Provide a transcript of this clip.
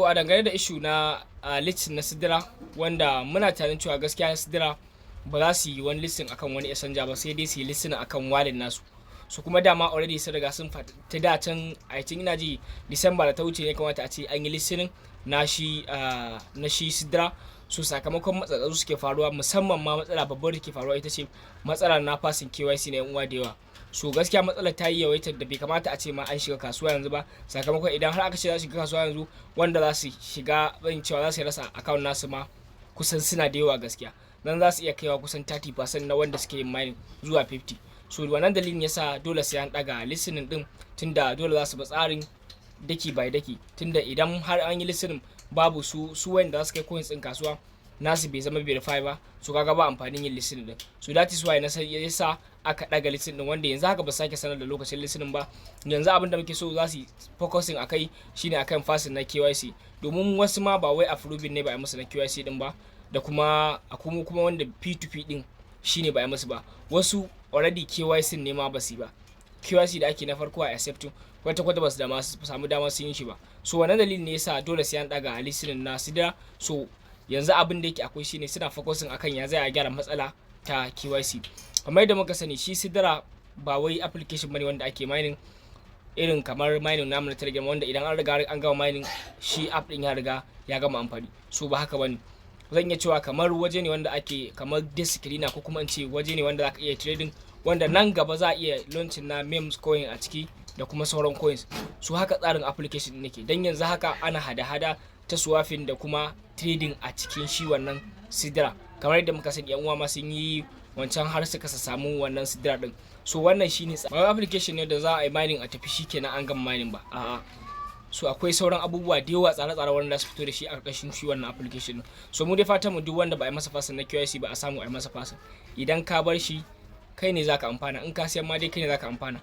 To a dangane da issue na listing na Sidra, wanda muna tunanin cewa gaskiya Sidra ba za su yi wani listing akan wani messenger ba, sai dai su yi listing akan wallet nasu. So kuma dama already sun riga sun ta da can, I think ina ji December da ta wuce ne kamata a ce an yi listening na shi Sidra. So sakamakon matsaloli suke faruwa, musamman ma matsala babbar da ke faruwa ita ce matsala na fasin KYC na yan uwa da yawa. So gaskiya matsalar ta yi yawaitar da bai kamata a ce ma an shiga kasuwa yanzu ba, sakamakon idan har aka ce za su shiga kasuwa yanzu, wanda za su shiga zan cewa za su rasa account nasu ma kusan suna da yawa gaskiya. Dan za su iya kaiwa kusan 30% na wanda suke yin mining zuwa 50. So wannan dalilin yasa dole sai an daga listening din, tunda dole za su bi tsarin daki by daki, tunda idan har an yi listening babu su wanda za su kai coins din kasuwa nasu bai zama verify ba, so kaga ba amfanin yin listening din. So that is why na sai yasa aka daga listening din, wanda yanzu haka ba sake sanar da lokacin listening ba. Yanzu abin da muke so za su focusing akai shine akan fasin na KYC, domin wasu ma ba wai approving ne ba a musu na KYC din ba, da kuma wanda P2P din shine ba a musu ba. Wasu already KYC ne ma ba su ba, KYC da ake na farko a accepting kwata ba su samu damar sun yi shi ba. So wannan dalilin ne yasa dole sai an daga listening na Sidra. So yanzu abin da yake akwai shine suna focusing akan ya zai gyara matsala ta KYC. Kamar yadda muka sani, shi Sidra ba wai application bane wanda ake mining irin kamar mining namu na Telegram, wanda idan an riga an gama mining shi app din ya riga ya gama amfani. So ba haka bane, zan iya cewa kamar waje ne wanda ake kamar desk screener, ko kuma in ce waje ne wanda zaka iya trading, wanda nan gaba za a iya launching na memes coin a ciki da kuma sauran coins. So haka tsarin application din yake, dan yanzu haka ana hada-hada ta swapping da kuma trading a cikin shi wannan Sidra. Kamar yadda muka sani yan uwa ma sun yi wancan har suka samu wannan Sidra din. So wannan shine ba application ne da za a yi mining a tafi shikenan an gama mining ba, a'a. So akwai sauran abubuwa da yawa tsare-tsare wanda su fito da shi a ƙarƙashin shi wannan application din. So mu dai fatan mu duk wanda ba a yi masa fasin na KYC ba a samu a yi masa fasin. Idan ka bar shi kai ne zaka amfana, in ka siyan ma dai kai ne zaka amfana.